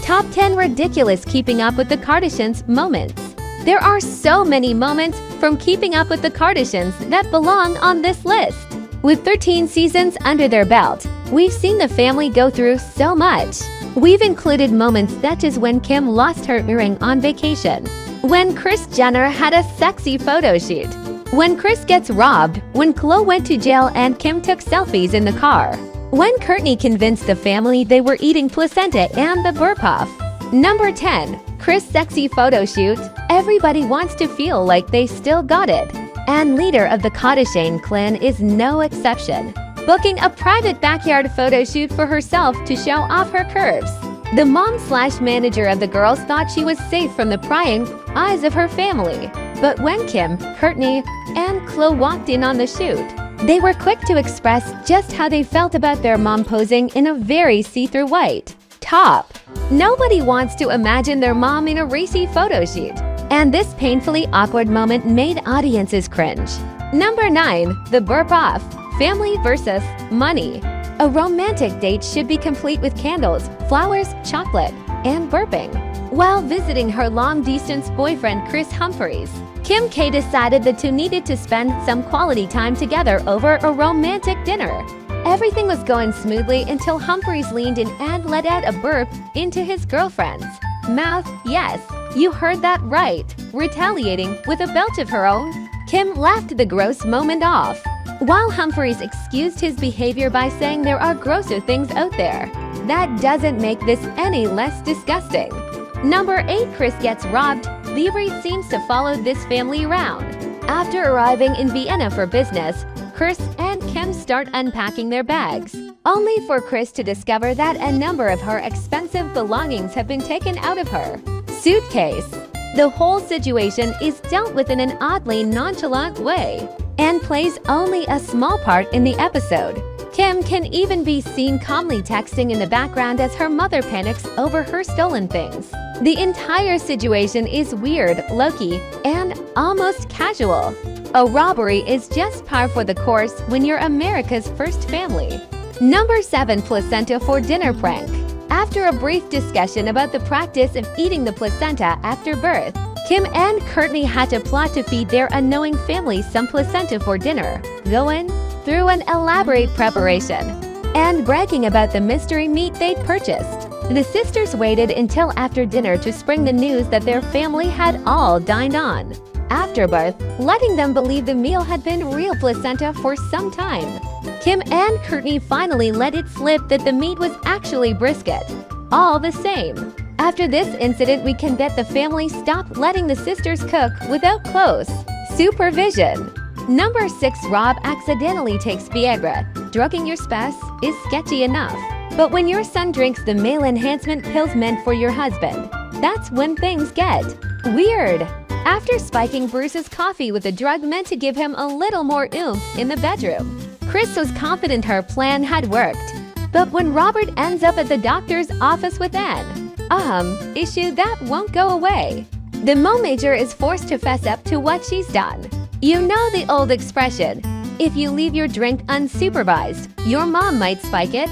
Top 10 ridiculous Keeping Up with the Kardashians moments. There are so many moments from Keeping Up with the Kardashians that belong on this list. With 13 seasons under their belt, we've seen the family go through so much. We've included moments such as when Kim lost her earring on vacation, when Kris Jenner had a sexy photo shoot, when Kris gets robbed, when Khloe went to jail and Kim took selfies in the car, when Kourtney convinced the family they were eating placenta and the burp off. Number 10. Kris' sexy photo shoot. Everybody wants to feel like they still got it. And leader of the Kardashian clan is no exception, booking a private backyard photo shoot for herself to show off her curves. The mom/manager of the girls thought she was safe from the prying eyes of her family. But when Kim, Kourtney, and Khloe walked in on the shoot, they were quick to express just how they felt about their mom posing in a very see-through white top. Nobody wants to imagine their mom in a racy photo shoot, and this painfully awkward moment made audiences cringe. Number 9. The burp off. Family versus money. A romantic date should be complete with candles, flowers, chocolate, and burping. While visiting her long-distance boyfriend Kris Humphries, Kim K decided the two needed to spend some quality time together over a romantic dinner. Everything was going smoothly until Humphries leaned in and let out a burp into his girlfriend's mouth. Yes, you heard that right. Retaliating with a belch of her own, Kim laughed the gross moment off, while Humphries excused his behavior by saying there are grosser things out there. That doesn't make this any less disgusting. Number 8. Kris gets robbed. Thievery seems to follow this family around. After arriving in Vienna for business, Kris and Kim start unpacking their bags, only for Kris to discover that a number of her expensive belongings have been taken out of her suitcase. The whole situation is dealt with in an oddly nonchalant way and plays only a small part in the episode. Kim can even be seen calmly texting in the background as her mother panics over her stolen things. The entire situation is weird, low-key, and almost casual. A robbery is just par for the course when you're America's first family. Number 7. Placenta for dinner prank. After a brief discussion about the practice of eating the placenta after birth, Kim and Kourtney had to plot to feed their unknowing family some placenta for dinner, going through an elaborate preparation and bragging about the mystery meat they'd purchased. The sisters waited until after dinner to spring the news that their family had all dined on afterbirth, letting them believe the meal had been real placenta for some time. Kim and Kourtney finally let it slip that the meat was actually brisket. All the same, after this incident, we can bet the family stopped letting the sisters cook without close supervision. Number 6. Rob accidentally takes Viagra. Drugging your spouse is sketchy enough, but when your son drinks the male enhancement pills meant for your husband, that's when things get weird. After spiking Bruce's coffee with a drug meant to give him a little more oomph in the bedroom, Kris was confident her plan had worked. But when Robert ends up at the doctor's office with an issue that won't go away, the Mo-Major is forced to fess up to what she's done. You know the old expression, if you leave your drink unsupervised, your mom might spike it.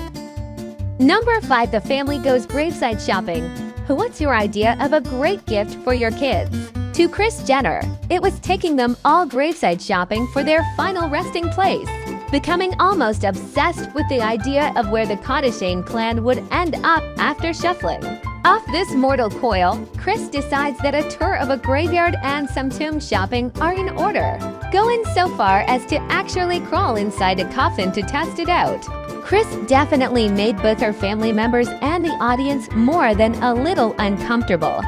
Number 5. The family goes graveside shopping. What's your idea of a great gift for your kids? To Kris Jenner, it was taking them all graveside shopping for their final resting place, becoming almost obsessed with the idea of where the Kardashian clan would end up after shuffling off this mortal coil. Kris decides that a tour of a graveyard and some tomb shopping are in order, going so far as to actually crawl inside a coffin to test it out. Kris definitely made both her family members and the audience more than a little uncomfortable.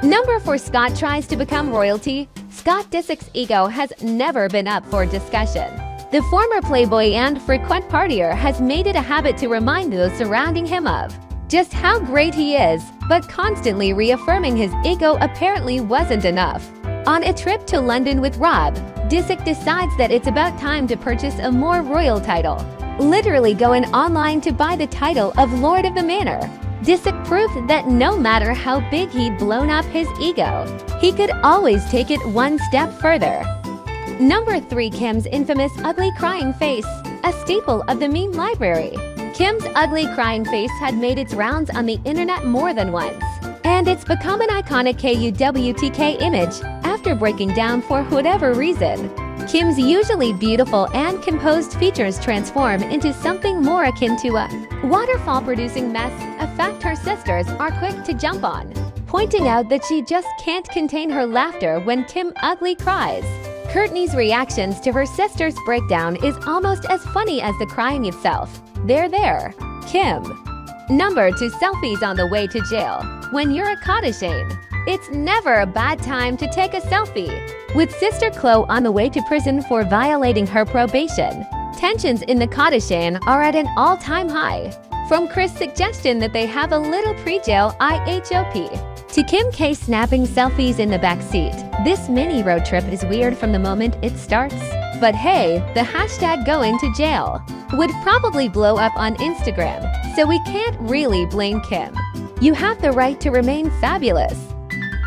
Number 4. Scott tries to become royalty. Scott Disick's ego has never been up for discussion. The former playboy and frequent partier has made it a habit to remind those surrounding him of just how great he is, but constantly reaffirming his ego apparently wasn't enough. On a trip to London with Rob, Disick decides that it's about time to purchase a more royal title, literally going online to buy the title of Lord of the Manor. Disick proved that no matter how big he'd blown up his ego, he could always take it one step further. Number 3. Kim's infamous ugly crying face, a staple of the meme library. Kim's ugly crying face had made its rounds on the internet more than once, and it's become an iconic KUWTK image after breaking down for whatever reason. Kim's usually beautiful and composed features transform into something more akin to a waterfall-producing mess, a fact her sisters are quick to jump on, pointing out that she just can't contain her laughter when Kim ugly cries. Kourtney's reactions to her sister's breakdown is almost as funny as the crying itself. There. Kim. Number 2 selfies on the way to jail. When you're a Kardashian, it's never a bad time to take a selfie. With sister Khloe on the way to prison for violating her probation, tensions in the Kardashian are at an all-time high. From Kris' suggestion that they have a little pre-jail IHOP, to Kim K snapping selfies in the backseat, this mini road trip is weird from the moment it starts. But hey, the hashtag going to jail would probably blow up on Instagram, so we can't really blame Kim. You have the right to remain fabulous.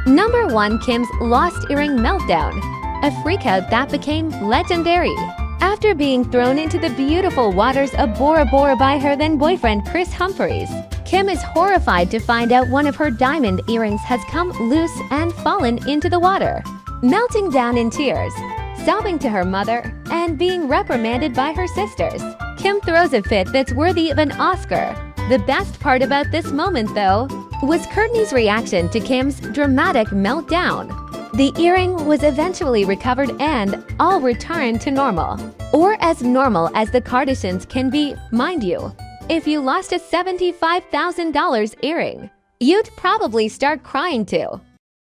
Number 1 Kim's lost earring meltdown, a freakout that became legendary. After being thrown into the beautiful waters of Bora Bora by her then-boyfriend Kris Humphries, Kim is horrified to find out one of her diamond earrings has come loose and fallen into the water. Melting down in tears, sobbing to her mother, and being reprimanded by her sisters, Kim throws a fit that's worthy of an Oscar. The best part about this moment, though, was Kourtney's reaction to Kim's dramatic meltdown. The earring was eventually recovered and all returned to normal. Or as normal as the Kardashians can be, mind you. If you lost a $75,000 earring, you'd probably start crying too.